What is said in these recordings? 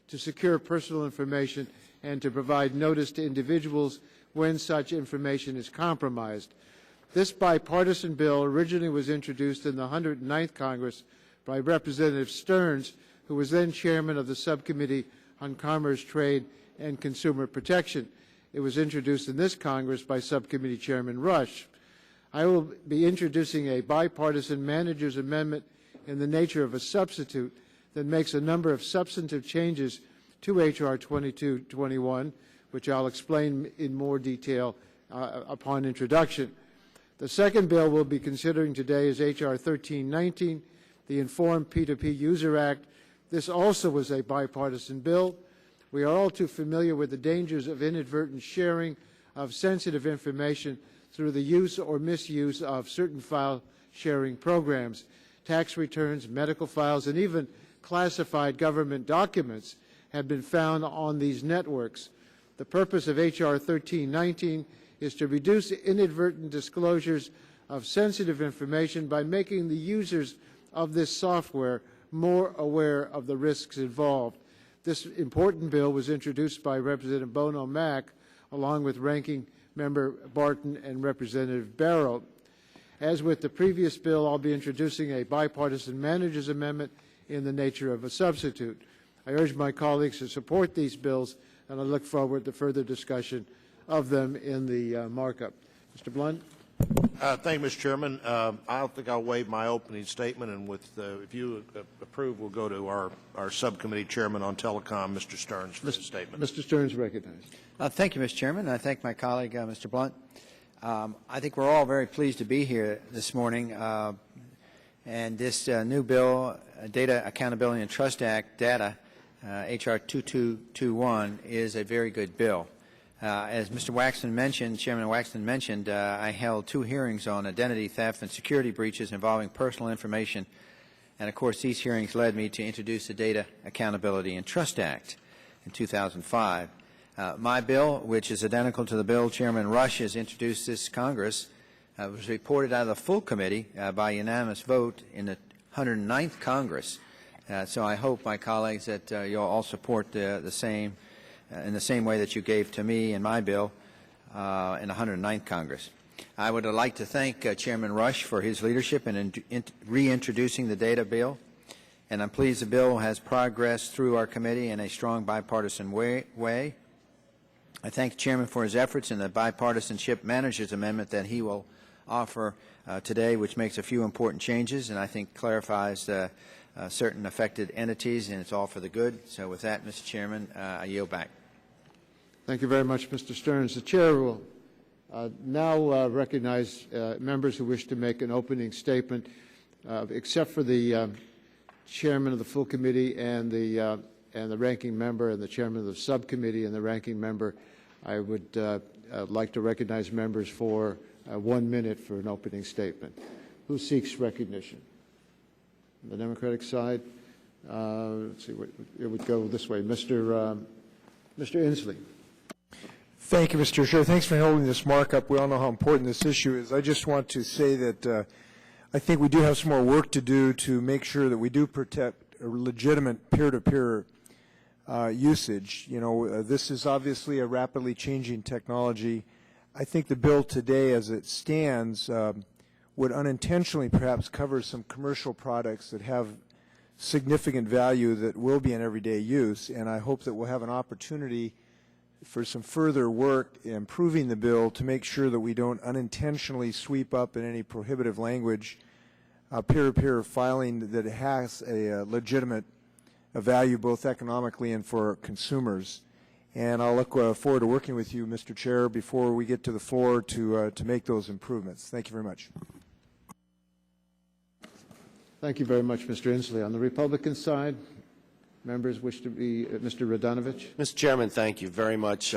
to secure personal information and to provide notice to individuals when such information is compromised. This bipartisan bill originally was introduced in the 109th Congress by Representative Stearns, who was then chairman of the Subcommittee on Commerce, Trade, and Consumer Protection. It was introduced in this Congress by Subcommittee Chairman Rush. I will be introducing a bipartisan manager's amendment in the nature of a substitute that makes a number of substantive changes to H.R. 2221, which I'll explain in more detail upon introduction. The second bill we'll be considering today is H.R. 1319, the Informed P2p User Act. This also was a bipartisan bill. We are all too familiar with the dangers of inadvertent sharing of sensitive information through the use or misuse of certain file sharing programs. Tax returns, medical files, and even classified government documents have been found on these networks. The purpose of H.R. 1319 is to reduce inadvertent disclosures of sensitive information by making the users of this software more aware of the risks involved. This important bill was introduced by Representative Bono Mack, along with Ranking Member Barton and Representative Barrow. As with the previous bill, I'll be introducing a bipartisan manager's amendment in the nature of a substitute. I urge my colleagues to support these bills, and I look forward to further discussion of them in the markup. Mr. Blunt. Thank you, Mr. Chairman. I think I'll waive my opening statement, and if you approve, we'll go to our subcommittee chairman on telecom, Mr. Stearns, for his statement. Mr. Stearns recognized. Thank you, Mr. Chairman. I thank my colleague, Mr. Blunt. I think we're all very pleased to be here this morning. And this new bill, Data Accountability and Trust Act, DATA, H.R. 2221, is a very good bill. As Mr. Waxman mentioned, Chairman Waxman mentioned, I held 2 hearings on identity theft and security breaches involving personal information. And, of course, these hearings led me to introduce the Data Accountability and Trust Act in 2005. My bill, which is identical to the bill Chairman Rush has introduced this Congress, was reported out of the full committee by unanimous vote in the 109th Congress. So I hope, my colleagues, that you'll all support the same in the same way that you gave to me in my bill in the 109th Congress. I would like to thank Chairman Rush for his leadership in reintroducing the data bill, and I'm pleased the bill has progressed through our committee in a strong bipartisan way. I thank the Chairman for his efforts in the bipartisanship manager's amendment that he will offer today, which makes a few important changes and I think clarifies certain affected entities, and it's all for the good. So with that, Mr. Chairman, I yield back. Thank you very much, Mr. Stearns. The Chair will now recognize members who wish to make an opening statement, except for the Chairman of the full committee and the Ranking Member and the Chairman of the subcommittee and the Ranking Member. I would like to recognize members for 1 minute for an opening statement. Who seeks recognition? The Democratic side. Let's see, it would go this way. Mr. Inslee. Thank you, Mr. Chair. Thanks for holding this markup. We all know how important this issue is. I just want to say that I think we do have some more work to do to make sure that we do protect a legitimate peer-to-peer usage. You know, this is obviously a rapidly changing technology. I think the bill today, as it stands, would unintentionally perhaps cover some commercial products that have significant value that will be in everyday use, and I hope that we'll have an opportunity for some further work improving the bill to make sure that we don't unintentionally sweep up in any prohibitive language peer-to-peer filing that has a legitimate value both economically and for consumers. And I'll look forward to working with you, Mr. Chair, before we get to the floor to make those improvements. Thank you very much. Thank you very much, Mr. Inslee. On the Republican side, members wish to be Mr. Radonovich. Mr. Chairman, thank you very much.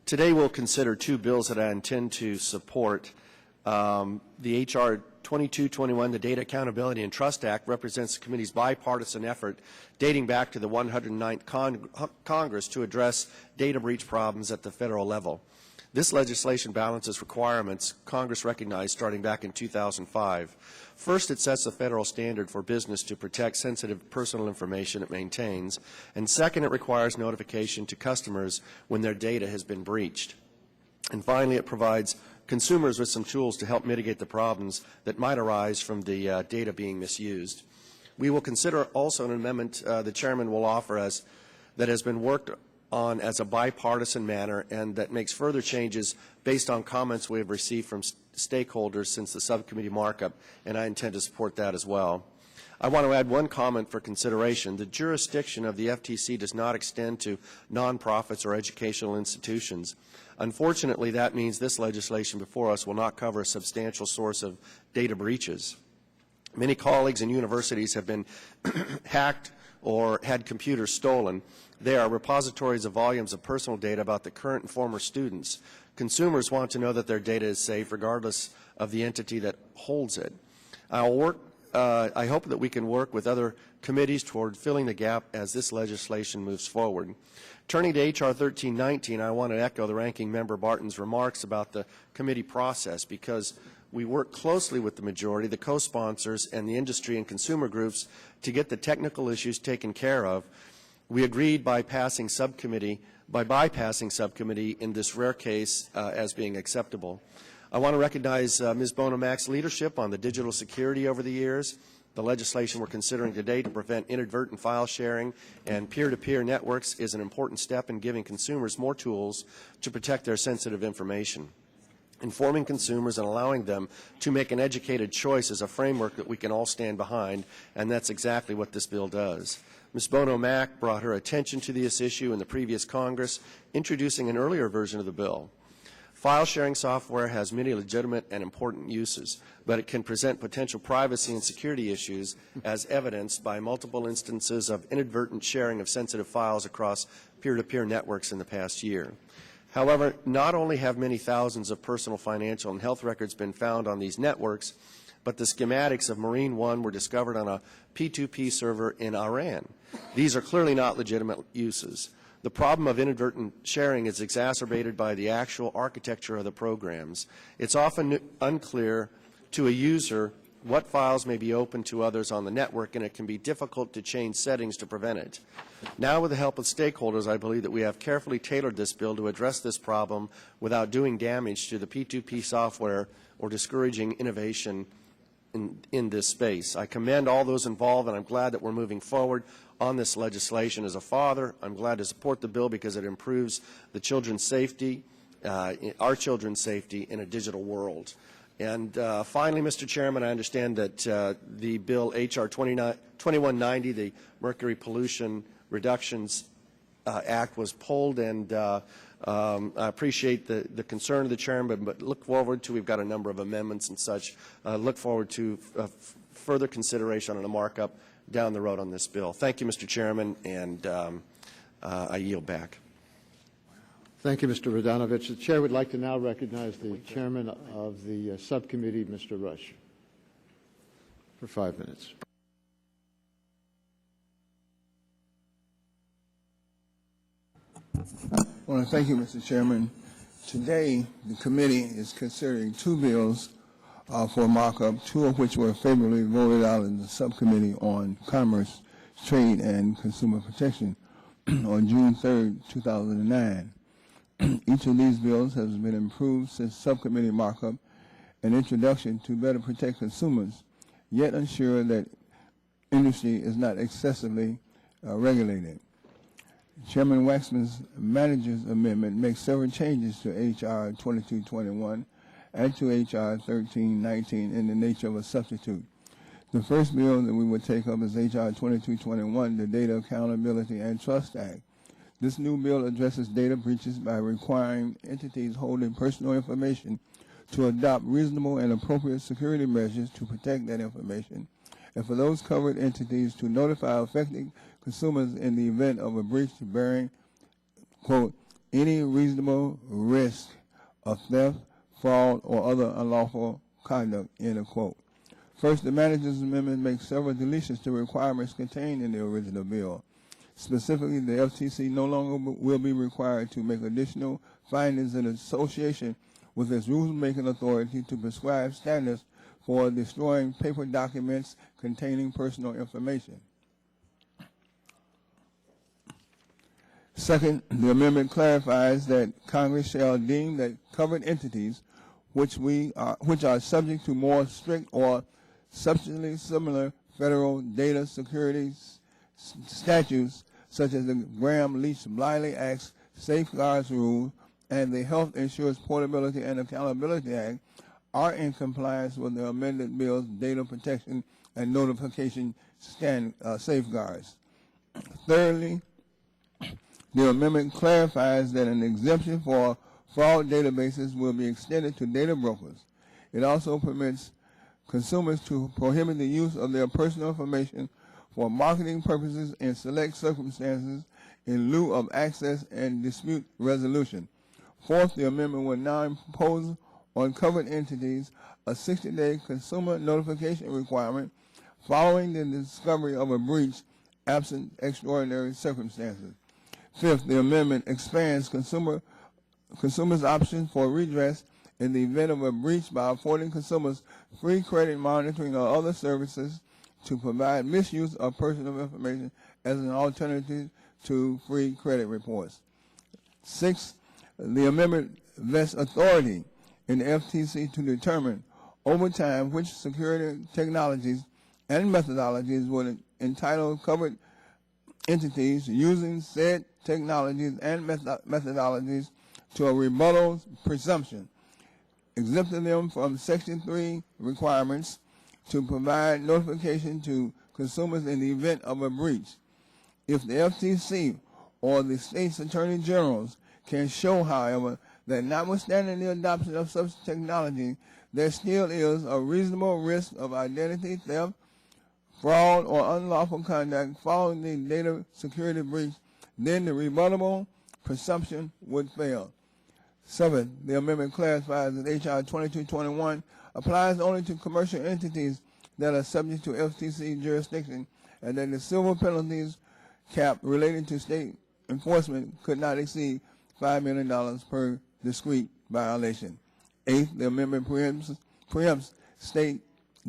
Today we'll consider 2 bills that I intend to support. The H.R. 2221, the Data Accountability and Trust Act, represents the committee's bipartisan effort dating back to the 109th Congress to address data breach problems at the federal level. This legislation balances requirements Congress recognized starting back in 2005. First, it sets a federal standard for business to protect sensitive personal information it maintains, and second, it requires notification to customers when their data has been breached. And finally, it provides consumers with some tools to help mitigate the problems that might arise from the data being misused. We will consider also an amendment the Chairman will offer that has been worked on as a bipartisan manner and that makes further changes based on comments we have received from stakeholders since the subcommittee markup, and I intend to support that as well. I want to add one comment for consideration. The jurisdiction of the FTC does not extend to nonprofits or educational institutions. Unfortunately, that means this legislation before us will not cover a substantial source of data breaches. Many colleagues and universities have been hacked or had computers stolen. They are repositories of volumes of personal data about the current and former students. Consumers want to know that their data is safe regardless of the entity that holds it. I hope that we can work with other committees toward filling the gap as this legislation moves forward. Turning to H.R. 1319, I want to echo the Ranking Member Barton's remarks about the committee process because we work closely with the majority, the co-sponsors, and the industry and consumer groups to get the technical issues taken care of. We agreed by bypassing subcommittee in this rare case as being acceptable. I want to recognize Ms. Bonomack's leadership on the digital security over the years. The legislation we're considering today to prevent inadvertent file sharing and peer-to-peer networks is an important step in giving consumers more tools to protect their sensitive information. Informing consumers and allowing them to make an educated choice is a framework that we can all stand behind, and that's exactly what this bill does. Ms. Bono-Mack brought her attention to this issue in the previous Congress, introducing an earlier version of the bill. File sharing software has many legitimate and important uses, but it can present potential privacy and security issues as evidenced by multiple instances of inadvertent sharing of sensitive files across peer-to-peer networks in the past year. However, not only have many thousands of personal, financial, and health records been found on these networks, but the schematics of Marine One were discovered on a P2p server in Iran. These are clearly not legitimate uses. The problem of inadvertent sharing is exacerbated by the actual architecture of the programs. It's often unclear to a user what files may be open to others on the network, and it can be difficult to change settings to prevent it. Now, with the help of stakeholders, I believe that we have carefully tailored this bill to address this problem without doing damage to the P2P software or discouraging innovation in this space. I commend all those involved, and I'm glad that we're moving forward on this legislation. As a father, I'm glad to support the bill because it improves the children's safety, our children's safety in a digital world. And finally, Mr. Chairman, I understand that the bill H.R. 2190, the Mercury Pollution Reductions Act, was pulled, and I appreciate the concern of the Chairman, but look forward to, we've got a number of amendments and such, look forward to further consideration on a markup down the road on this bill. Thank you, Mr. Chairman, and I yield back. Thank you, Mr. Radonovich. The Chair would like to now recognize the Chairman of the subcommittee, Mr. Rush, for 5 minutes. I want to thank you, Mr. Chairman. Today, the committee is considering two bills for markup, two of which were favorably voted out in the subcommittee on Commerce, Trade, and Consumer Protection on June 3, 2009. Each of these bills has been improved since subcommittee markup and introduction to better protect consumers, yet ensure that industry is not excessively regulated. Chairman Waxman's manager's amendment makes several changes to H.R. 2221 and to H.R. 1319 in the nature of a substitute. The first bill that we would take up is H.R. 2221, the Data Accountability and Trust Act. This new bill addresses data breaches by requiring entities holding personal information to adopt reasonable and appropriate security measures to protect that information, and for those covered entities to notify affected consumers in the event of a breach bearing, quote, any reasonable risk of theft, fraud, or other unlawful conduct, end of quote. First, the manager's amendment makes several deletions to requirements contained in the original bill. Specifically, the FTC no longer will be required to make additional findings in association with its rulemaking authority to prescribe standards for destroying paper documents containing personal information. Second, the amendment clarifies that Congress shall deem that covered entities which are subject to more strict or substantially similar federal data security statutes, such as the Graham-Leach-Bliley Act's Safeguards Rule and the Health Insurance Portability and Accountability Act, are in compliance with the amended bill's data protection and notification safeguards. Thirdly, the amendment clarifies that an exemption for fraud databases will be extended to data brokers. It also permits consumers to prohibit the use of their personal information for marketing purposes in select circumstances in lieu of access and dispute resolution. Fourth, the amendment will now impose on covered entities a 60-day consumer notification requirement following the discovery of a breach absent extraordinary circumstances. Fifth, the amendment expands consumers' options for redress in the event of a breach by affording consumers free credit monitoring or other services to provide misuse of personal information as an alternative to free credit reports. Sixth, the amendment vests authority in the FTC to determine over time which security technologies and methodologies would entitle covered entities using said technologies and methodologies to a rebuttal presumption, exempting them from Section 3 requirements to provide notification to consumers in the event of a breach. If the FTC or the state's attorney generals can show, however, that notwithstanding the adoption of such technology, there still is a reasonable risk of identity theft, fraud, or unlawful conduct following the data security breach, then the rebuttable presumption would fail. Seventh, the amendment clarifies that H.R. 2221 applies only to commercial entities that are subject to FTC jurisdiction, and that the civil penalties cap relating to state enforcement could not exceed $5 million per discrete violation. Eighth, the amendment preempts state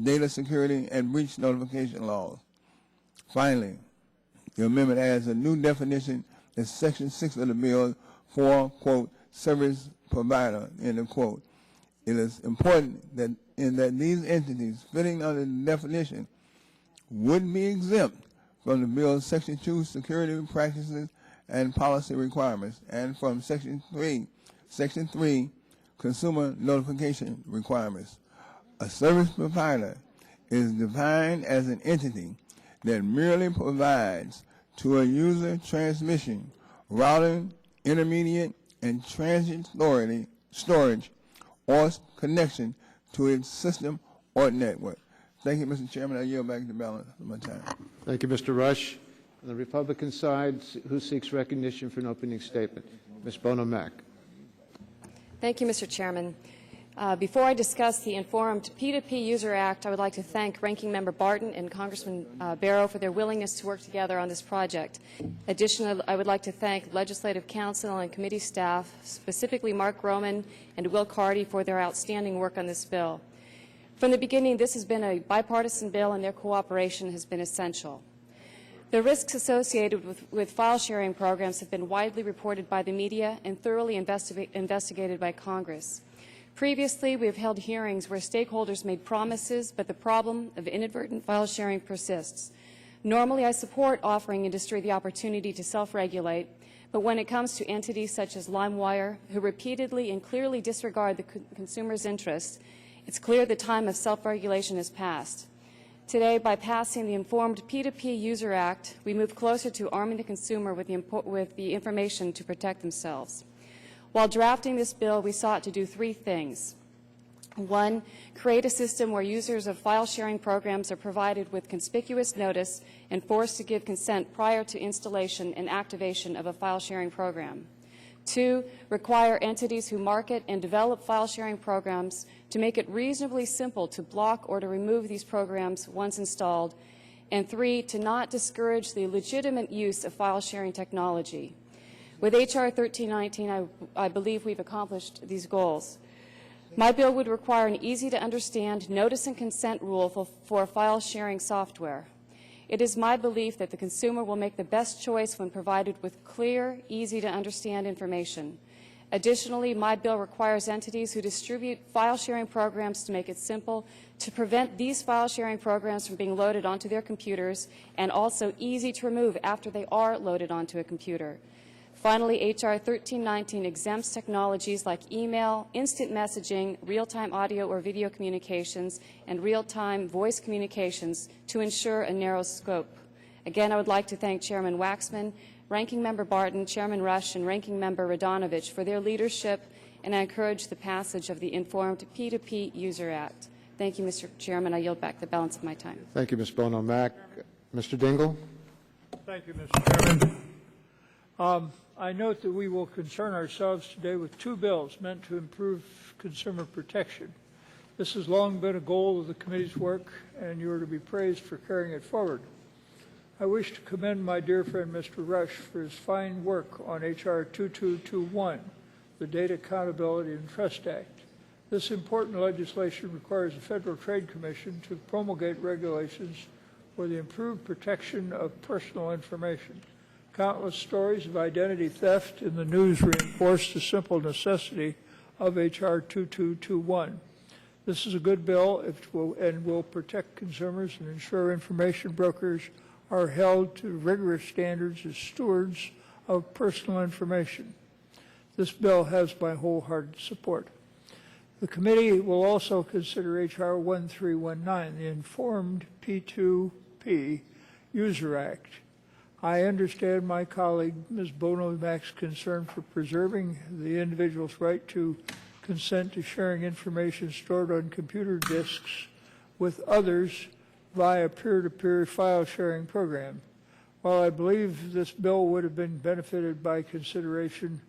data security and breach notification laws. Finally, the amendment adds a new definition in Section 6 of the bill for, quote, service provider, end of quote. It is important that these entities fitting under the definition would be exempt from the bill's Section 2 security practices and policy requirements, and from Section 3 consumer notification requirements. A service provider is defined as an entity that merely provides to a user transmission, routing, intermediate, and transit storage or connection to its system or network. Thank you, Mr. Chairman. I yield back the balance of my time. Thank you, Mr. Rush. On the Republican side, who seeks recognition for an opening statement? Ms. Bono-Mack. Thank you, Mr. Chairman. Before I discuss the Informed P2p User Act, I would like to thank Ranking Member Barton and Congressman Barrow for their willingness to work together on this project. Additionally, I would like to thank Legislative Counsel and committee staff, specifically Mark Roman and Will Carty, for their outstanding work on this bill. From the beginning, this has been a bipartisan bill, and their cooperation has been essential. The risks associated with file sharing programs have been widely reported by the media and thoroughly investigated by Congress. Previously, we have held hearings where stakeholders made promises, but the problem of inadvertent file sharing persists. Normally, I support offering industry the opportunity to self-regulate, but when it comes to entities such as LimeWire, who repeatedly and clearly disregard the consumer's interests, it's clear the time of self-regulation has passed. Today, by passing the Informed P2p User Act, we move closer to arming the consumer with the information to protect themselves. While drafting this bill, we sought to do three things. One, create a system where users of file-sharing programs are provided with conspicuous notice and forced to give consent prior to installation and activation of a file-sharing program. Two, require entities who market and develop file-sharing programs to make it reasonably simple to block or to remove these programs once installed. and 3, to not discourage the legitimate use of file sharing technology. With H.R. 1319, I believe we've accomplished these goals. My bill would require an easy-to-understand notice and consent rule for file sharing software. It is my belief that the consumer will make the best choice when provided with clear, easy-to-understand information. Additionally, my bill requires entities who distribute file-sharing programs to make it simple to prevent these file-sharing programs from being loaded onto their computers and also easy to remove after they are loaded onto a computer. Finally, H.R. 1319 exempts technologies like email, instant messaging, real-time audio or video communications, and real-time voice communications to ensure a narrow scope. Again, I would like to thank Chairman Waxman, Ranking Member Barton, Chairman Rush, and Ranking Member Radonovich for their leadership, and I encourage the passage of the Informed P2p User Act. Thank you, Mr. Chairman. I yield back the balance of my time. Thank you, Ms. Bono-Mack. Mr. Dingell? Thank you, Mr. Chairman. I note that we will concern ourselves today with two bills meant to improve consumer protection. This has long been a goal of the committee's work, and you are to be praised for carrying it forward. I wish to commend my dear friend Mr. Rush for his fine work on H.R. 2221, the Data Accountability and Trust Act. This important legislation requires the Federal Trade Commission to promulgate regulations for the improved protection of personal information. Countless stories of identity theft in the news reinforce the simple necessity of H.R. 2221. This is a good bill and will protect consumers and ensure information brokers are held to rigorous standards as stewards of personal information. This bill has my wholehearted support. The committee will also consider H.R. 1319, the Informed P2p User Act. I understand my colleague Ms. Bono-Mack's concern for preserving the individual's right to consent to sharing information stored on computer disks with others via peer-to-peer file sharing program. While I believe this bill would have been benefited by consideration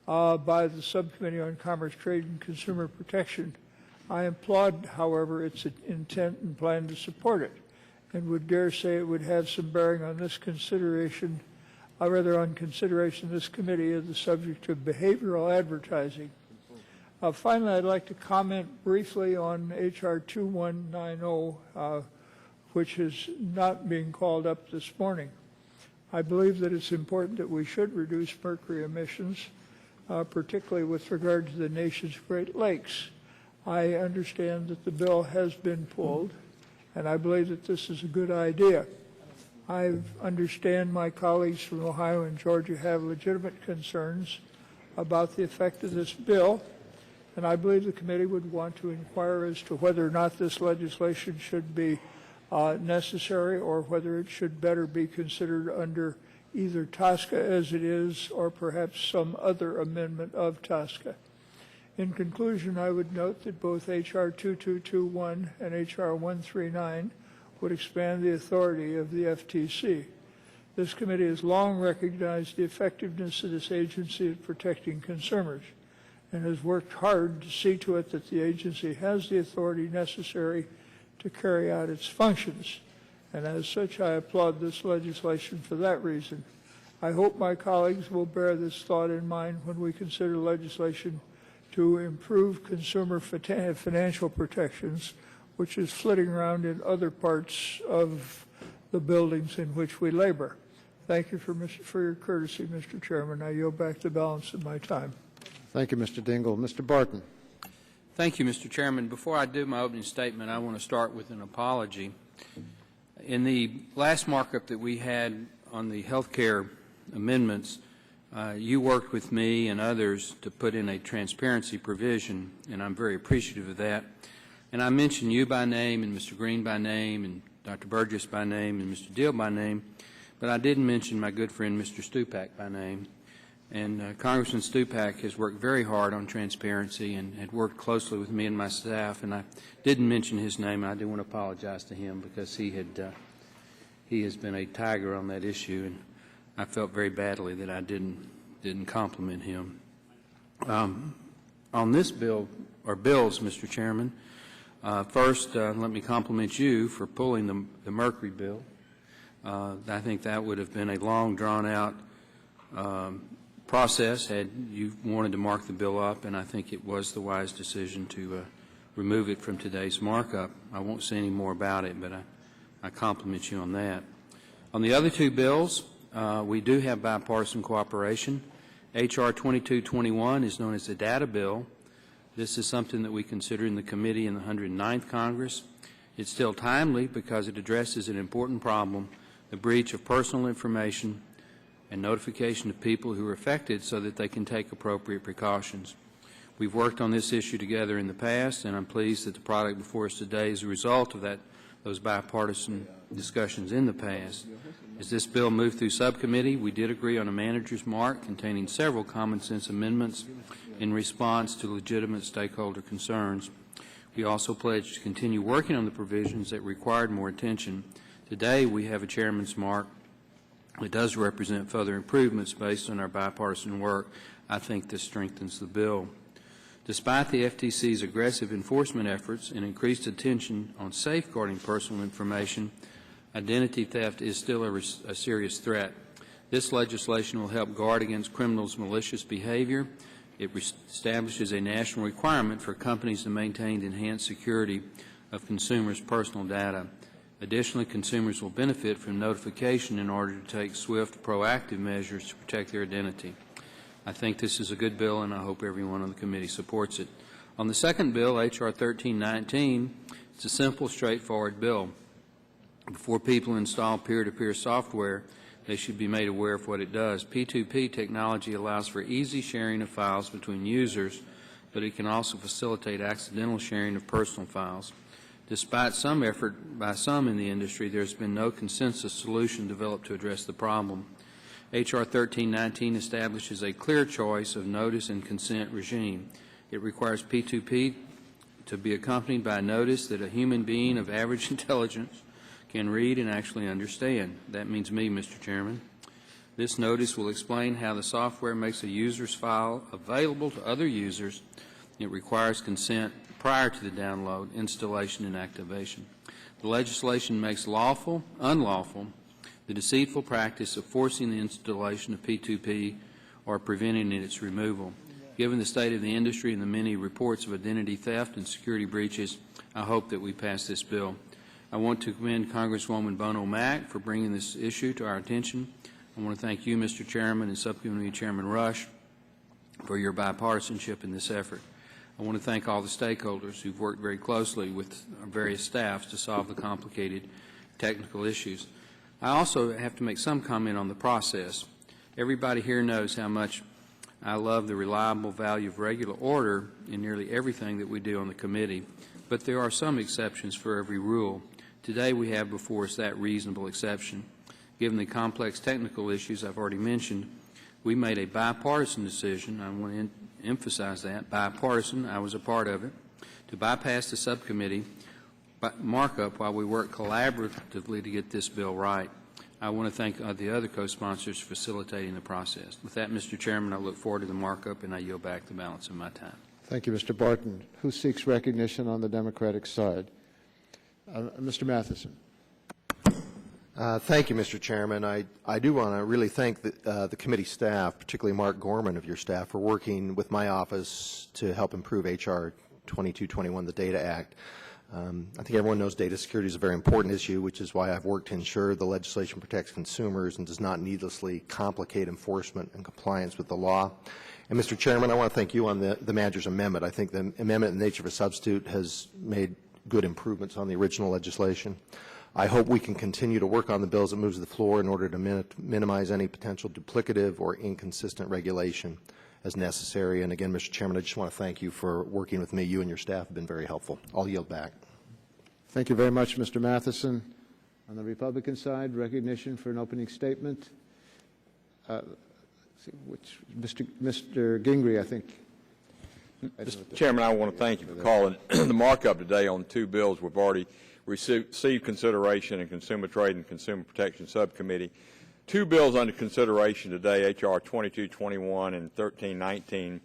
by the Subcommittee on Commerce, Trade, and Consumer Protection, I applaud, however, its intent and plan to support it, and would dare say it would have some bearing on this consideration, on consideration of this committee of the subject of behavioral advertising. Finally, I'd like to comment briefly on H.R. 2190, which is not being called up this morning. I believe that it's important that we should reduce mercury emissions, particularly with regard to the nation's Great Lakes. I understand that the bill has been pulled, and I believe that this is a good idea. I understand my colleagues from Ohio and Georgia have legitimate concerns about the effect of this bill, and I believe the committee would want to inquire as to whether or not this legislation should be necessary or whether it should better be considered under either TSCA as it is or perhaps some other amendment of TSCA. In conclusion, I would note that both H.R. 2221 and H.R. 139 would expand the authority of the FTC. This committee has long recognized the effectiveness of this agency at protecting consumers and has worked hard to see to it that the agency has the authority necessary to carry out its functions. And as such, I applaud this legislation for that reason. I hope my colleagues will bear this thought in mind when we consider legislation to improve consumer financial protections, which is flitting around in other parts of the buildings in which we labor. Thank you for your courtesy, Mr. Chairman. I yield back the balance of my time. Thank you, Mr. Dingell. Mr. Barton. Thank you, Mr. Chairman. Before I do my opening statement, I want to start with an apology. In the last markup that we had on the health care amendments, you worked with me and others to put in a transparency provision, and I'm very appreciative of that. And I mentioned you by name and Mr. Green by name and Dr. Burgess by name and Mr. Deal by name, but I didn't mention my good friend Mr. Stupak by name. And Congressman Stupak has worked very hard on transparency and had worked closely with me and my staff, and I didn't mention his name, and I do want to apologize to him because he has been a tiger on that issue, and I felt very badly that I didn't compliment him. On this bill, or bills, Mr. Chairman, first let me compliment you for pulling the Mercury bill. I think that would have been a long, drawn-out process had you wanted to mark the bill up, and I think it was the wise decision to remove it from today's markup. I won't say any more about it, but I compliment you on that. On the other two bills, we do have bipartisan cooperation. H.R. 2221 is known as the data bill. This is something that we consider in the committee in the 109th Congress. It's still timely because it addresses an important problem, the breach of personal information and notification of people who are affected so that they can take appropriate precautions. We've worked on this issue together in the past, and I'm pleased that the product before us today is a result of those bipartisan discussions in the past. As this bill moved through subcommittee, we did agree on a manager's mark containing several common sense amendments in response to legitimate stakeholder concerns. We also pledged to continue working on the provisions that required more attention. Today, we have a chairman's mark. It does represent further improvements based on our bipartisan work. I think this strengthens the bill. Despite the FTC's aggressive enforcement efforts and increased attention on safeguarding personal information, identity theft is still a serious threat. This legislation will help guard against criminals' malicious behavior. It establishes a national requirement for companies to maintain enhanced security of consumers' personal data. Additionally, consumers will benefit from notification in order to take swift, proactive measures to protect their identity. I think this is a good bill, and I hope everyone on the committee supports it. On the second bill, H.R. 1319, it's a simple, straightforward bill. Before people install peer-to-peer software, they should be made aware of what it does. P2p technology allows for easy sharing of files between users, but it can also facilitate accidental sharing of personal files. Despite some effort by some in the industry, there has been no consensus solution developed to address the problem. H.R. 1319 establishes a clear choice of notice and consent regime. It requires P2p to be accompanied by a notice that a human being of average intelligence can read and actually understand. That means me, Mr. Chairman. This notice will explain how the software makes a user's file available to other users. It requires consent prior to the download, installation, and activation. The legislation makes unlawful, the deceitful practice of forcing the installation of P2p or preventing its removal. Given the state of the industry and the many reports of identity theft and security breaches, I hope that we pass this bill. I want to commend Congresswoman Bono Mack for bringing this issue to our attention. I want to thank you, Mr. Chairman, and Subcommittee Chairman Rush for your bipartisanship in this effort. I want to thank all the stakeholders who've worked very closely with our various staffs to solve the complicated technical issues. I also have to make some comment on the process. Everybody here knows how much I love the reliable value of regular order in nearly everything that we do on the committee, but there are some exceptions for every rule. Today we have before us that reasonable exception. Given the complex technical issues I've already mentioned, we made a bipartisan decision. I want to emphasize that, bipartisan, I was a part of it, to bypass the subcommittee markup while we work collaboratively to get this bill right. I want to thank the other co-sponsors for facilitating the process. With that, Mr. Chairman, I look forward to the markup, and I yield back the balance of my time. Thank you, Mr. Barton. Who seeks recognition on the Democratic side? Mr. Matheson. Thank you, Mr. Chairman. I do want to really thank the committee staff, particularly Mark Gorman of your staff, for working with my office to help improve H.R. 2221, the Data Act. I think everyone knows data security is a very important issue, which is why I've worked to ensure the legislation protects consumers and does not needlessly complicate enforcement and compliance with the law. And, Mr. Chairman, I want to thank you on the manager's amendment. I think the amendment in the nature of a substitute has made good improvements on the original legislation. I hope we can continue to work on the bills that moves to the floor in order to minimize any potential duplicative or inconsistent regulation as necessary. And again, Mr. Chairman, I just want to thank you for working with me. You and your staff have been very helpful. I'll yield back. Thank you very much, Mr. Matheson. On the Republican side, recognition for an opening statement. Mr. Gingrey, I think. Mr. Chairman, I want to thank you for calling the markup today on two bills we've already received consideration in Consumer Trade and Consumer Protection Subcommittee. Two bills under consideration today, H.R. 2221 and 1319,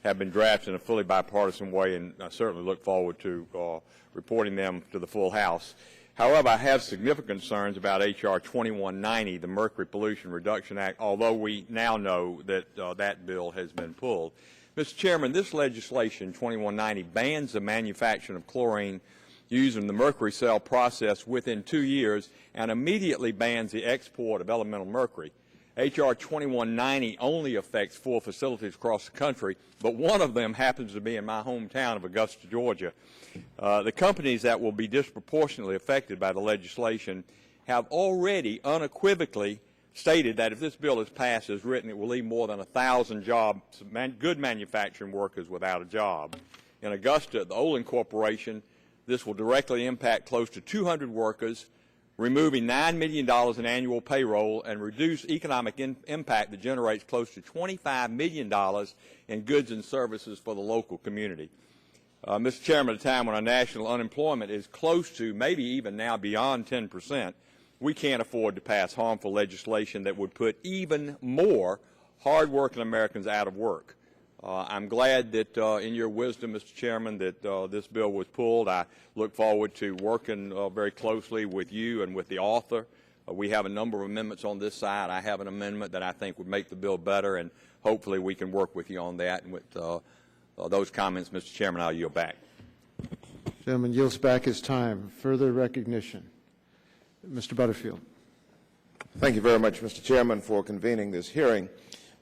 have been drafted in a fully bipartisan way, and I certainly look forward to reporting them to the full House. However, I have significant concerns about H.R. 2190, the Mercury Pollution Reduction Act, although we now know that that bill has been pulled. Mr. Chairman, this legislation, 2190, bans the manufacture of chlorine using the mercury cell process within 2 years and immediately bans the export of elemental mercury. H.R. 2190 only affects 4 facilities across the country, but one of them happens to be in my hometown of Augusta, Georgia. The companies that will be disproportionately affected by the legislation have already unequivocally stated that if this bill is passed as written, it will leave more than 1,000 jobs, good manufacturing workers without a job. In Augusta, the Olin Corporation, this will directly impact close to 200 workers, removing $9 million in annual payroll and reduce economic impact that generates close to $25 million in goods and services for the local community. Mr. Chairman, at a time when our national unemployment is close to, maybe even now beyond 10%, we can't afford to pass harmful legislation that would put even more hard-working Americans out of work. I'm glad that in your wisdom, Mr. Chairman, that this bill was pulled. I look forward to working very closely with you and with the author. We have a number of amendments on this side. I have an amendment that I think would make the bill better, and hopefully we can work with you on that. And with those comments, Mr. Chairman, I'll yield back. Gentleman yields back his time. Further recognition. Mr. Butterfield. Thank you very much, Mr. Chairman, for convening this hearing.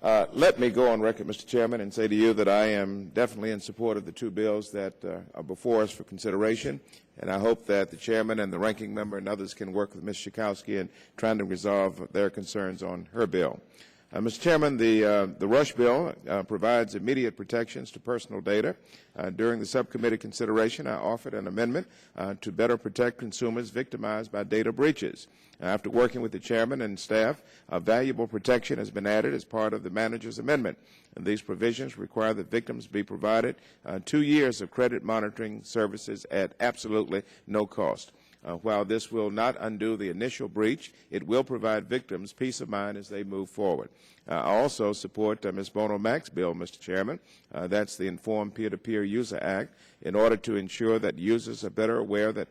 Let me go on record, Mr. Chairman, and say to you that I am definitely in support of the 2 bills that are before us for consideration, and I hope that the Chairman and the Ranking Member and others can work with Ms. Schakowsky in trying to resolve their concerns on her bill. Mr. Chairman, the Rush bill provides immediate protections to personal data. During the subcommittee consideration, I offered an amendment to better protect consumers victimized by data breaches. After working with the chairman and staff, a valuable protection has been added as part of the manager's amendment. And these provisions require that victims be provided 2 years of credit monitoring services at absolutely no cost. While this will not undo the initial breach, it will provide victims peace of mind as they move forward. I also support Ms. Bono-Mack's bill, Mr. Chairman. That's the Informed Peer-to-Peer User Act, in order to ensure that users are better aware that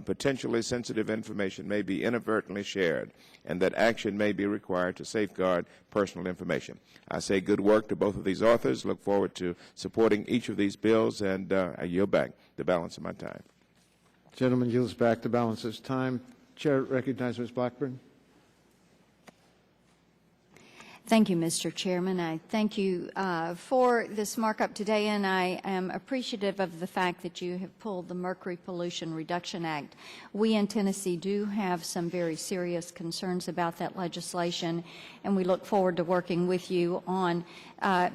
potentially sensitive information may be inadvertently shared and that action may be required to safeguard personal information. I say good work to both of these authors. Look forward to supporting each of these bills, and I yield back the balance of my time. Gentleman yields back the balance of his time. Chair recognizes Ms. Blackburn. Thank you, Mr. Chairman. I thank you for this markup today, and I am appreciative of the fact that you have pulled the Mercury Pollution Reduction Act. We in Tennessee do have some very serious concerns about that legislation, and we look forward to working with you on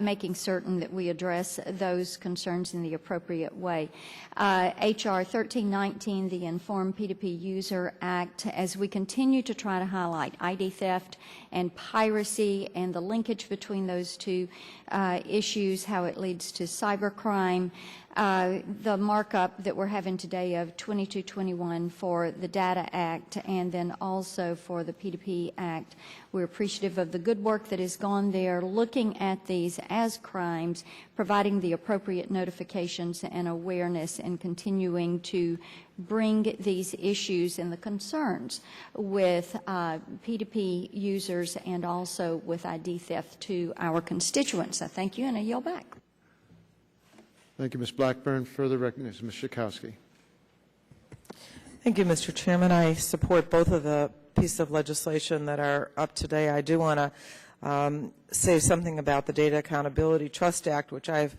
making certain that we address those concerns in the appropriate way. H.R. 1319, the Informed P2p User Act, as we continue to try to highlight ID theft and piracy and the linkage between those 2 issues, how it leads to cybercrime, the markup that we're having today of 2221 for the Data Act and then also for the P2P Act. We're appreciative of the good work that has gone there, looking at these as crimes, providing the appropriate notifications and awareness, and continuing to bring these issues and the concerns with P2P users and also with ID theft to our constituents. I thank you, and I yield back. Thank you, Ms. Blackburn. Further recognition, Ms. Schakowsky. Thank you, Mr. Chairman. I support both of the pieces of legislation that are up today. I do want to say something about the Data Accountability Trust Act, which I've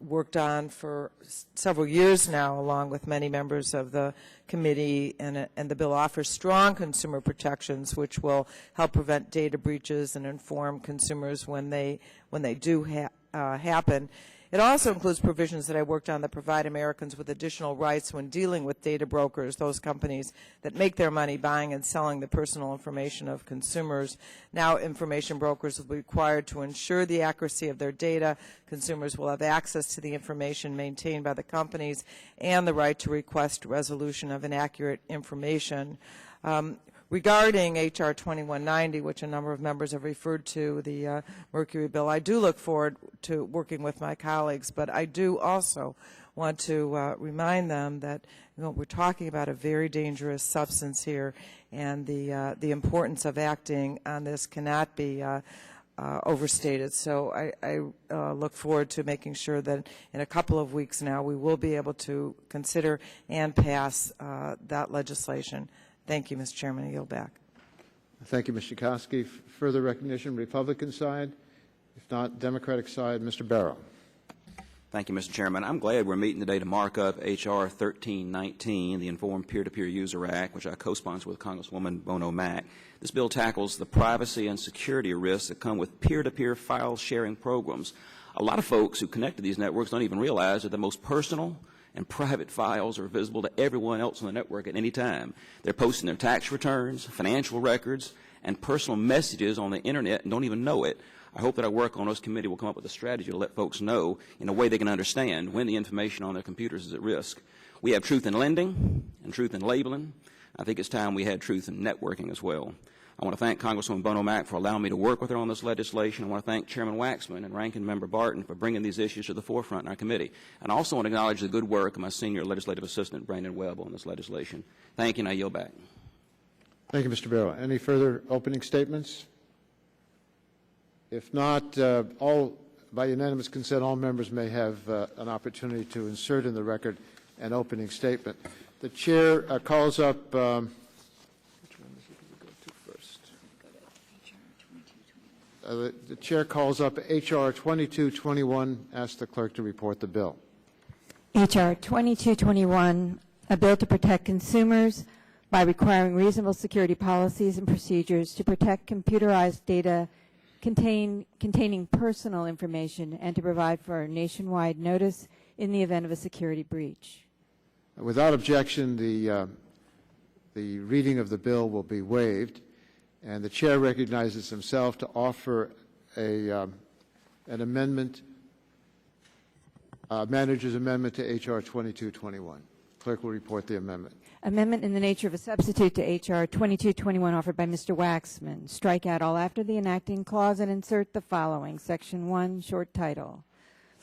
worked on for several years now, along with many members of the committee, and the bill offers strong consumer protections which will help prevent data breaches and inform consumers when they do happen. It also includes provisions that I worked on that provide Americans with additional rights when dealing with data brokers, those companies that make their money buying and selling the personal information of consumers. Now information brokers will be required to ensure the accuracy of their data. Consumers will have access to the information maintained by the companies and the right to request resolution of inaccurate information. Regarding H.R. 2190, which a number of members have referred to, the Mercury bill, I do look forward to working with my colleagues, but I do also want to remind them that we're talking about a very dangerous substance here, and the importance of acting on this cannot be overstated. So I look forward to making sure that in a couple of weeks now we will be able to consider and pass that legislation. Thank you, Mr. Chairman. I yield back. Thank you, Ms. Schakowsky. Further recognition, Republican side? If not, Democratic side, Mr. Barrow. Thank you, Mr. Chairman. I'm glad we're meeting today to mark up H.R. 1319, the Informed P2p User Act, which I co-sponsor with Congresswoman Bono Mack. This bill tackles the privacy and security risks that come with peer-to-peer file sharing programs. A lot of folks who connect to these networks don't even realize that the most personal and private files are visible to everyone else on the network at any time. They're posting their tax returns, financial records, and personal messages on the internet and don't even know it. I hope that our work on this committee will come up with a strategy to let folks know in a way they can understand when the information on their computers is at risk. We have truth in lending and truth in labeling. I think it's time we had truth in networking as well. I want to thank Congresswoman Bono Mack for allowing me to work with her on this legislation. I want to thank Chairman Waxman and Ranking Member Barton for bringing these issues to the forefront in our committee. And I also want to acknowledge the good work of my senior legislative assistant, Brandon Webb, on this legislation. Thank you, and I yield back. Thank you, Mr. Barrow. Any further opening statements? If not, by unanimous consent, all members may have an opportunity to insert in the record an opening statement. The chair calls up. Which one is it we go to first? The chair calls up H.R. 2221. Asks the clerk to report the bill. H.R. 2221, a bill to protect consumers by requiring reasonable security policies and procedures to protect computerized data containing personal information and to provide for nationwide notice in the event of a security breach. Without objection, the reading of the bill will be waived, and the chair recognizes himself to offer an amendment, manager's amendment to H.R. 2221. Clerk will report the amendment. Amendment in the nature of a substitute to H.R. 2221 offered by Mr. Waxman. Strike out all after the enacting clause and insert the following, Section 1, short title.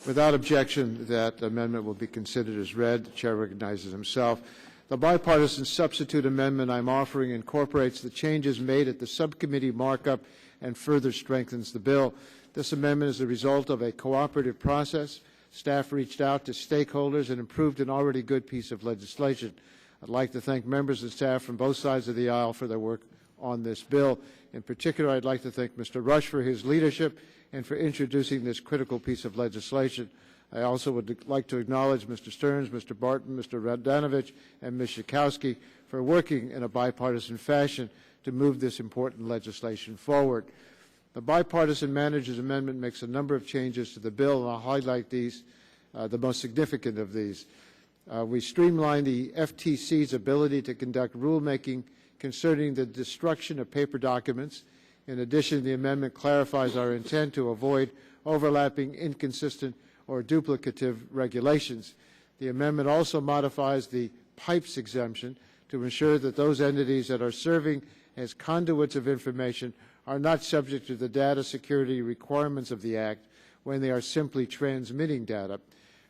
Without objection, that amendment will be considered as read. The chair recognizes himself. The bipartisan substitute amendment I'm offering incorporates the changes made at the subcommittee markup and further strengthens the bill. This amendment is a result of a cooperative process. Staff reached out to stakeholders and improved an already good piece of legislation. I'd like to thank members and staff from both sides of the aisle for their work on this bill. In particular, I'd like to thank Mr. Rush for his leadership and for introducing this critical piece of legislation. I also would like to acknowledge Mr. Stearns, Mr. Barton, Mr. Radanovich, and Ms. Schakowsky for working in a bipartisan fashion to move this important legislation forward. The bipartisan manager's amendment makes a number of changes to the bill, and I'll highlight these, the most significant of these. We streamline the FTC's ability to conduct rulemaking concerning the destruction of paper documents. In addition, the amendment clarifies our intent to avoid overlapping, inconsistent, or duplicative regulations. The amendment also modifies the PIPES exemption to ensure that those entities that are serving as conduits of information are not subject to the data security requirements of the Act when they are simply transmitting data.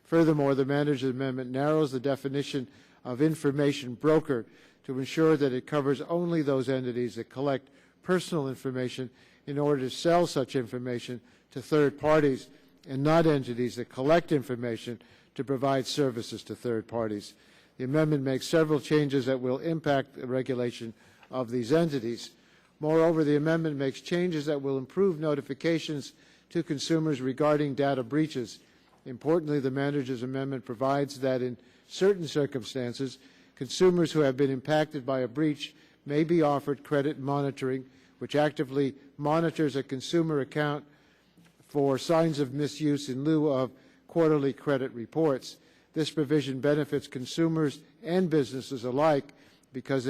Furthermore, the manager's amendment narrows the definition of information broker to ensure that it covers only those entities that collect personal information in order to sell such information to third parties and not entities that collect information to provide services to third parties. The amendment makes several changes that will impact the regulation of these entities. Moreover, the amendment makes changes that will improve notifications to consumers regarding data breaches. Importantly, the manager's amendment provides that in certain circumstances, consumers who have been impacted by a breach may be offered credit monitoring, which actively monitors a consumer account for signs of misuse in lieu of quarterly credit reports. This provision benefits consumers and businesses alike because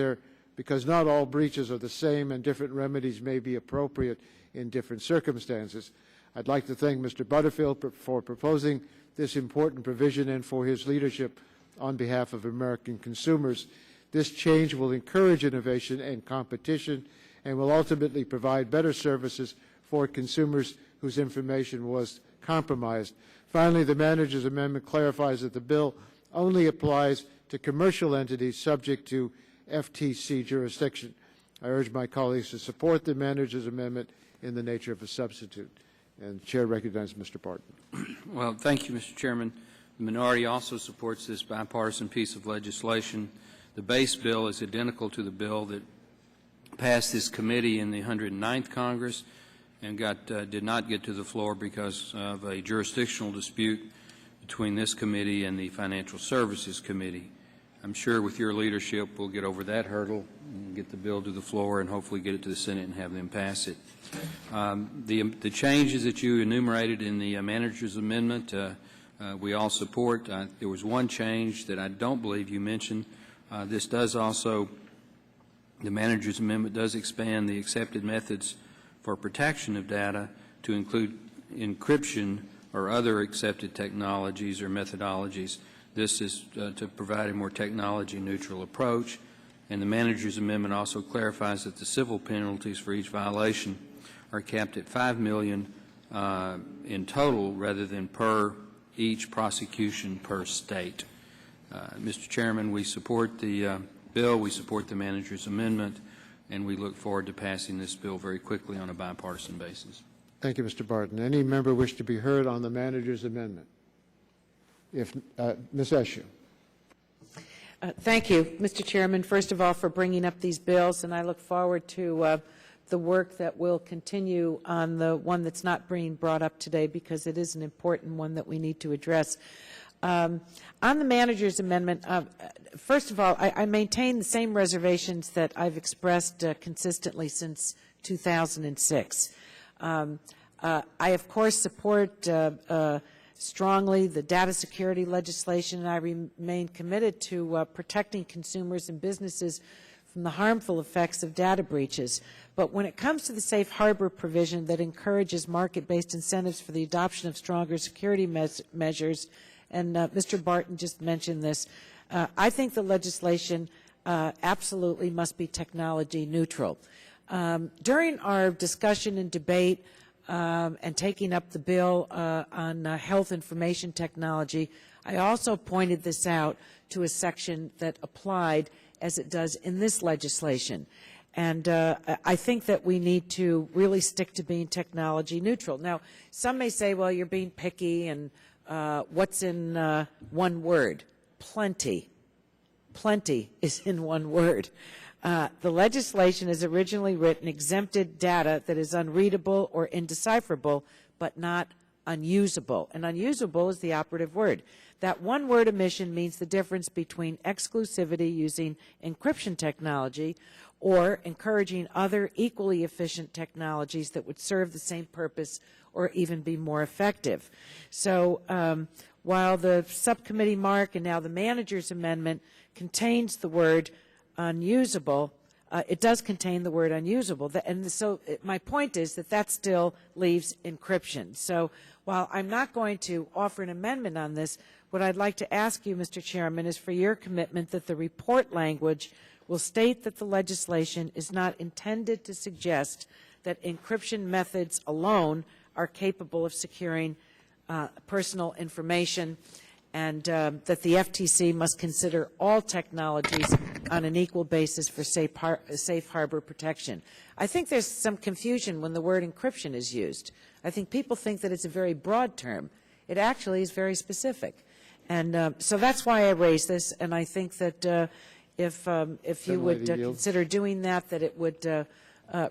not all breaches are the same and different remedies may be appropriate in different circumstances. I'd like to thank Mr. Butterfield for proposing this important provision and for his leadership on behalf of American consumers. This change will encourage innovation and competition and will ultimately provide better services for consumers whose information was compromised. Finally, the manager's amendment clarifies that the bill only applies to commercial entities subject to FTC jurisdiction. I urge my colleagues to support the manager's amendment in the nature of a substitute. And the Chair recognizes Mr. Barton. Well, thank you, Mr. Chairman. The minority also supports this bipartisan piece of legislation. The base bill is identical to the bill that passed this committee in the 109th Congress and did not get to the floor because of a jurisdictional dispute between this committee and the Financial Services Committee. I'm sure with your leadership we'll get over that hurdle and get the bill to the floor and hopefully get it to the Senate and have them pass it. The changes that you enumerated in the manager's amendment we all support. There was one change that I don't believe you mentioned. This does also, the manager's amendment does expand the accepted methods for protection of data to include encryption or other accepted technologies or methodologies. This is to provide a more technology-neutral approach. And the manager's amendment also clarifies that the civil penalties for each violation are capped at $5 million in total rather than per each prosecution per state. Mr. Chairman, we support the bill, we support the manager's amendment, and we look forward to passing this bill very quickly on a bipartisan basis. Thank you, Mr. Barton. Any member wish to be heard on the manager's amendment? If Ms. Eshoo. Thank you, Mr. Chairman, first of all, for bringing up these bills, and I look forward to the work that will continue on the one that's not being brought up today because it is an important one that we need to address. On the manager's amendment, first of all, I maintain the same reservations that I've expressed consistently since 2006. I, of course, support strongly the data security legislation, and I remain committed to protecting consumers and businesses from the harmful effects of data breaches. But when it comes to the safe harbor provision that encourages market-based incentives for the adoption of stronger security measures, and Mr. Barton just mentioned this, I think the legislation absolutely must be technology neutral. During our discussion and debate and taking up the bill on health information technology, I also pointed this out to a section that applied as it does in this legislation. And I think that we need to really stick to being technology neutral. Now, some may say, well, you're being picky, and what's in one word? Plenty. Plenty is in one word. The legislation is originally written exempted data that is unreadable or indecipherable, but not unusable. And unusable is the operative word. That one word omission means the difference between exclusivity using encryption technology or encouraging other equally efficient technologies that would serve the same purpose or even be more effective. So while the subcommittee mark and now the manager's amendment contains the word unusable, it does contain the word unusable. And so my point is that that still leaves encryption. So while I'm not going to offer an amendment on this, what I'd like to ask you, Mr. Chairman, is for your commitment that the report language will state that the legislation is not intended to suggest that encryption methods alone are capable of securing personal information, and that the FTC must consider all technologies on an equal basis for safe harbor protection. I think there's some confusion when the word encryption is used. I think people think that it's a very broad term. It actually is very specific. And so that's why I raised this, and I think that if you would consider doing that, that it would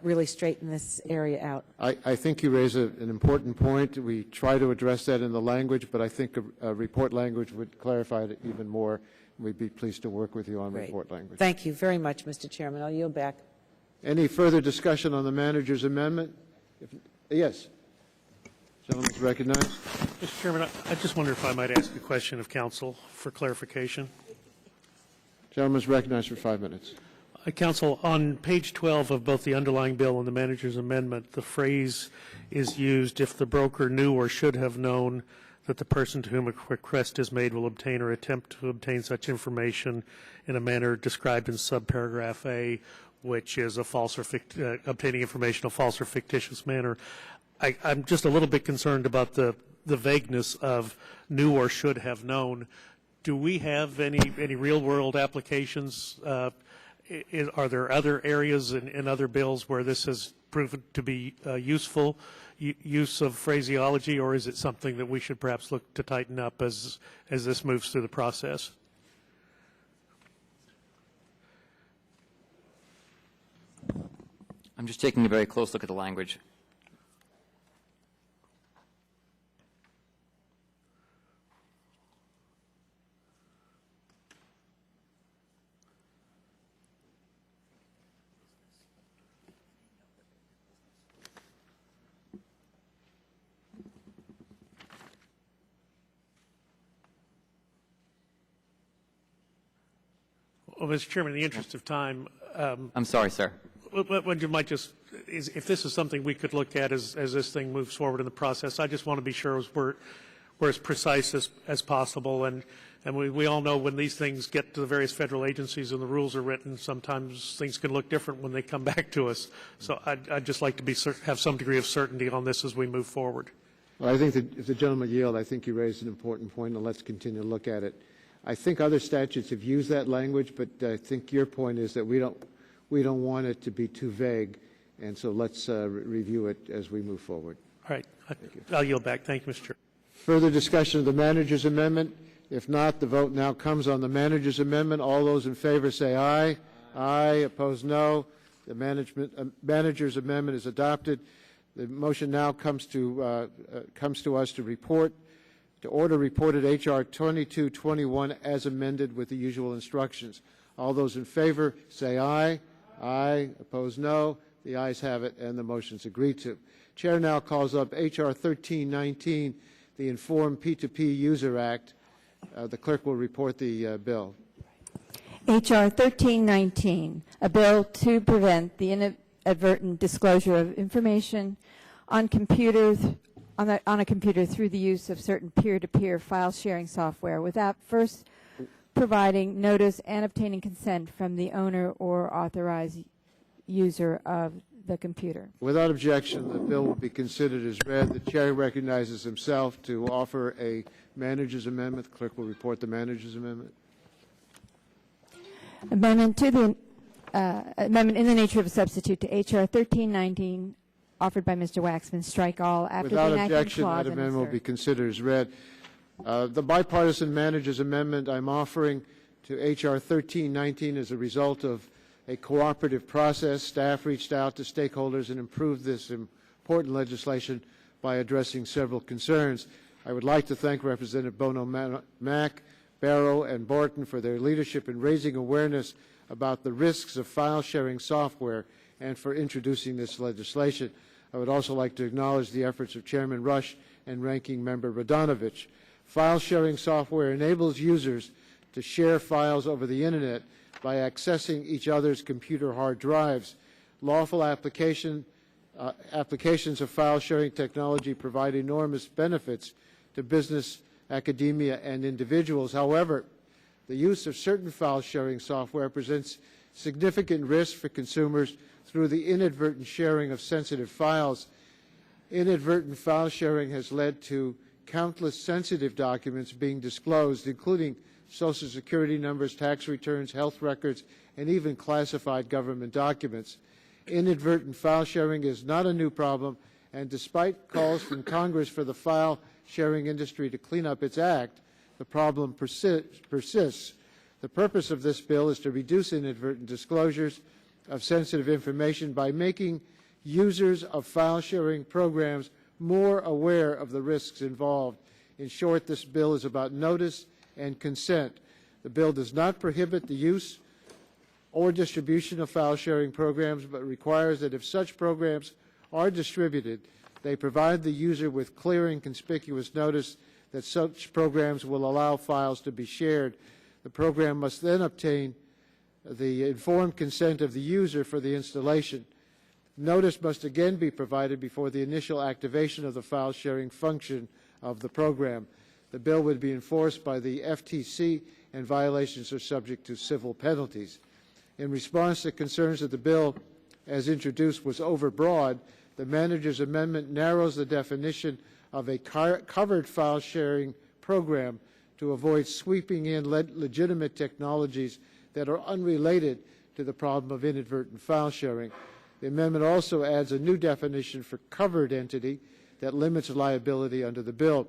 really straighten this area out. I think you raise an important point. We try to address that in the language, but I think a report language would clarify it even more. We'd be pleased to work with you on report language. Thank you very much, Mr. Chairman. I'll yield back. Any further discussion on the manager's amendment? Yes. Gentleman's recognized. Mr. Chairman, I just wonder if I might ask a question of counsel for clarification. Gentleman's recognized for 5 minutes. Counsel, on page 12 of both the underlying bill and the manager's amendment, the phrase is used, if the broker knew or should have known that the person to whom a request is made will obtain or attempt to obtain such information in a manner described in subparagraph A, which is a false or obtaining information in a false or fictitious manner. I'm just a little bit concerned about the vagueness of knew or should have known. Do we have any real-world applications? Are there other areas in other bills where this has proven to be useful use of phraseology, or is it something that we should perhaps look to tighten up as this moves through the process? I'm just taking a very close look at the language. Well, Mr. Chairman, in the interest of time, I'm sorry, sir. What you might just is, if this is something we could look at as this thing moves forward in the process, I just want to be sure we're as precise as possible. And we all know when these things get to the various federal agencies and the rules are written, sometimes things can look different when they come back to us. So I'd just like to have some degree of certainty on this as we move forward. Well, I think that if the gentleman yield, I think you raised an important point, and let's continue to look at it. I think other statutes have used that language, but I think your point is that we don't want it to be too vague, and so let's review it as we move forward. All right. I'll yield back. Thank you, Mr. Chair. Further discussion of the manager's amendment? If not, the vote now comes on the manager's amendment. All those in favor say aye. Aye. Opposed, no. The manager's amendment is adopted. The motion now comes to us to order reported H.R. 2221 as amended with the usual instructions. All those in favor say aye. Aye. Opposed, no. The ayes have it, and the motion is agreed to. Chair now calls up H.R. 1319, the Informed P2p User Act. The clerk will report the bill. H.R. 1319, a bill to prevent the inadvertent disclosure of information on computers on a computer through the use of certain peer-to-peer file sharing software without first providing notice and obtaining consent from the owner or authorized user of the computer. Without objection, the bill will be considered as read. The chair recognizes himself to offer a manager's amendment. The clerk will report the manager's amendment. Amendment to the amendment in the nature of a substitute to H.R. 1319, offered by Mr. Waxman. Strike all after Without the enacting objection, clause that and amendment will insert. be considered as read. The bipartisan manager's amendment I'm offering to H.R. 1319 is a result of a cooperative process. Staff reached out to stakeholders and improved this important legislation by addressing several concerns. I would like to thank Representative Bono Mack, Barrow, and Barton for their leadership in raising awareness about the risks of file-sharing software and for introducing this legislation. I would also like to acknowledge the efforts of Chairman Rush and Ranking Member Radonovich. File-sharing software enables users to share files over the Internet by accessing each other's computer hard drives. Lawful applications of file-sharing technology provide enormous benefits to business, academia, and individuals. However, the use of certain file-sharing software presents significant risks for consumers through the inadvertent sharing of sensitive files. Inadvertent file sharing has led to countless sensitive documents being disclosed, including Social Security numbers, tax returns, health records, and even classified government documents. Inadvertent file sharing is not a new problem, and despite calls from Congress for the file sharing industry to clean up its act, the problem persists. The purpose of this bill is to reduce inadvertent disclosures of sensitive information by making users of file sharing programs more aware of the risks involved. In short, this bill is about notice and consent. The bill does not prohibit the use or distribution of file sharing programs, but requires that if such programs are distributed, they provide the user with clear and conspicuous notice that such programs will allow files to be shared. The program must then obtain the informed consent of the user for the installation. Notice must again be provided before the initial activation of the file sharing function of the program. The bill would be enforced by the FTC, and violations are subject to civil penalties. In response to concerns that the bill, as introduced, was overbroad, The manager's amendment narrows the definition of a covered file sharing program to avoid sweeping in legitimate technologies that are unrelated to the problem of inadvertent file sharing. The amendment also adds a new definition for covered entity that limits liability under the bill.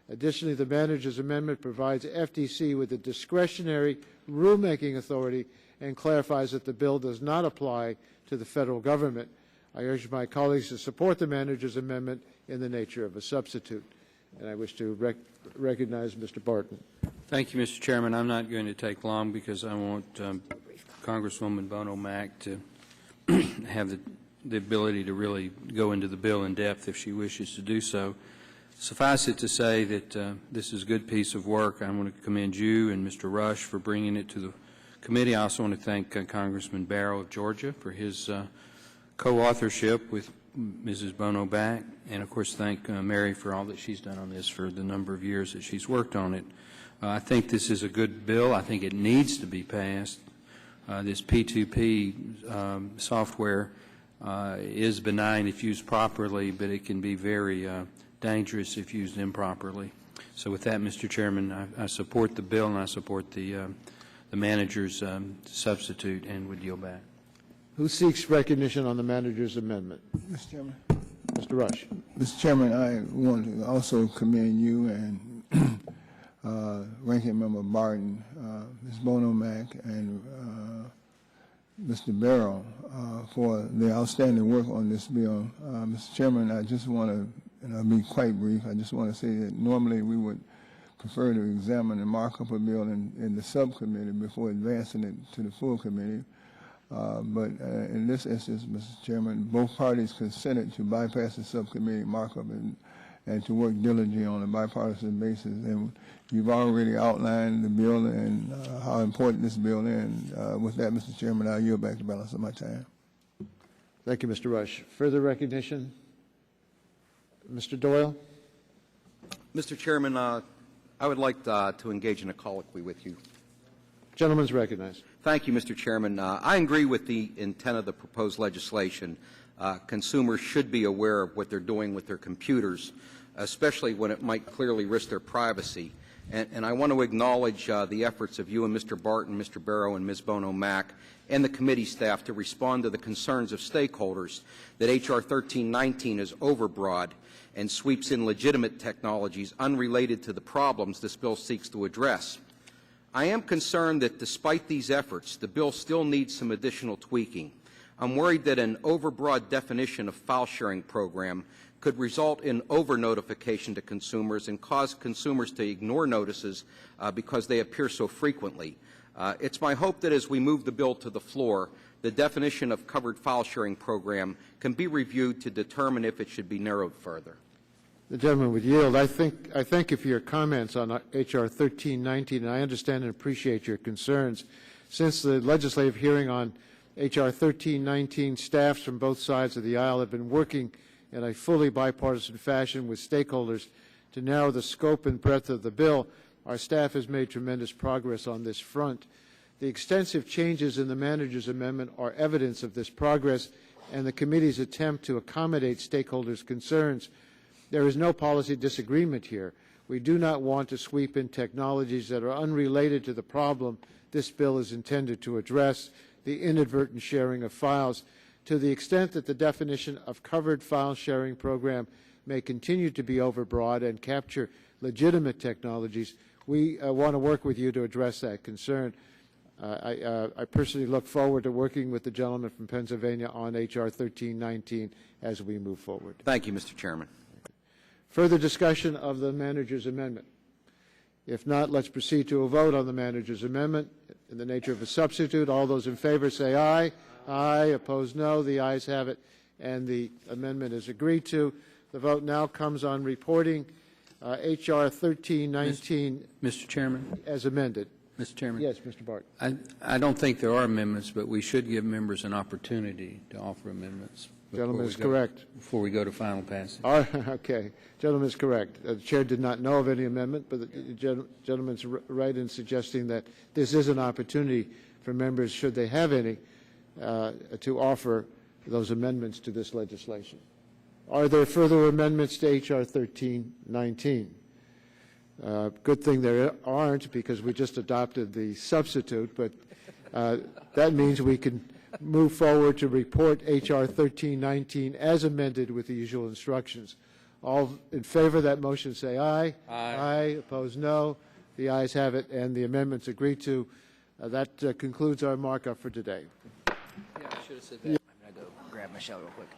Additionally, the manager's amendment provides FTC with a discretionary rulemaking authority and clarifies that the bill does not apply to the federal government. I urge my colleagues to support the manager's amendment in the nature of a substitute. And I wish to recognize Mr. Barton. Thank you, Mr. Chairman. I'm not going to take long because I want Congresswoman Bono Mack to have the ability to really go into the bill in depth if she wishes to do so. Suffice it to say that this is a good piece of work. I want to commend you and Mr. Rush for bringing it to the committee. I also want to thank Congressman Barrow of Georgia for his co-authorship with Mrs. Bono Mack, and of course thank Mary for all that she's done on this for the number of years that she's worked on it. I think this is a good bill. I think it needs to be passed. This P2p software is benign if used properly, but it can be very dangerous if used improperly. So with that, Mr. Chairman, I support the bill and I support the manager's substitute and would yield back. Who seeks recognition on the manager's amendment? Mr. Chairman. Mr. Rush. Mr. Chairman, I want to also commend you and Ranking Member Barton, Ms. Bono Mack, and Mr. Barrow for the outstanding work on this bill. Mr. Chairman, I just want to, and I'll be quite brief, I just want to say that normally we would prefer to examine and mark up a bill in the subcommittee before advancing it to the full committee. But in this instance, Mr. Chairman, both parties consented to bypass the subcommittee markup and to work diligently on a bipartisan basis. And you've already outlined the bill and how important this bill is. With that, Mr. Chairman, I'll yield back the balance of my time. Thank you, Mr. Rush. Further recognition? Mr. Doyle? Mr. Chairman, I would like to engage in a colloquy with you. Gentleman's recognized. Thank you, Mr. Chairman. I agree with the intent of the proposed legislation. Consumers should be aware of what they're doing with their computers, especially when it might clearly risk their privacy. And I want to acknowledge the efforts of you and Mr. Barton, Mr. Barrow, and Ms. Bono Mack, and the committee staff to respond to the concerns of stakeholders that H.R. 1319 is overbroad and sweeps in legitimate technologies unrelated to the problems this bill seeks to address. I am concerned that despite these efforts, the bill still needs some additional tweaking. I'm worried that an overbroad definition of file sharing program could result in over-notification to consumers and cause consumers to ignore notices because they appear so frequently. It's my hope that as we move the bill to the floor, the definition of covered file sharing program can be reviewed to determine if it should be narrowed further. The gentleman would yield. I thank you for your comments on H.R. 1319, and I understand and appreciate your concerns. Since the legislative hearing on H.R. 1319, staffs from both sides of the aisle have been working in a fully bipartisan fashion with stakeholders to narrow the scope and breadth of the bill. Our staff has made tremendous progress on this front. The extensive changes in the manager's amendment are evidence of this progress and the committee's attempt to accommodate stakeholders' concerns. There is no policy disagreement here. We do not want to sweep in technologies that are unrelated to the problem this bill is intended to address, the inadvertent sharing of files. To the extent that the definition of covered file sharing program may continue to be overbroad and capture legitimate technologies, we want to work with you to address that concern. I personally look forward to working with the gentleman from Pennsylvania on H.R. 1319 as we move forward. Thank you, Mr. Chairman. Further discussion of the manager's amendment? If not, let's proceed to a vote on the manager's amendment in the nature of a substitute. All those in favor say aye. Aye. Opposed, no. The ayes have it, and the amendment is agreed to. The vote now comes on reporting H.R. 1319. Mr. Chairman? As amended. Mr. Chairman? Yes, Mr. Barton. I don't think there are amendments, but we should give members an opportunity to offer amendments. Gentleman is correct. Before we go to final passage. Okay. Gentleman is correct. The Chair did not know of any amendment, but the gentleman's right in suggesting that this is an opportunity for members, should they have any, to offer those amendments to this legislation. Are there further amendments to H.R. 1319? Good thing there aren't, because we just adopted the substitute, but that means we can move forward to report H.R. 1319 as amended with the usual instructions. All in favor of that motion say aye. Aye. Aye. Opposed, no. The ayes have it, and the amendments agreed to. That concludes our markup for today. Yeah, I should have said that. I'm going to go grab Michelle real quick.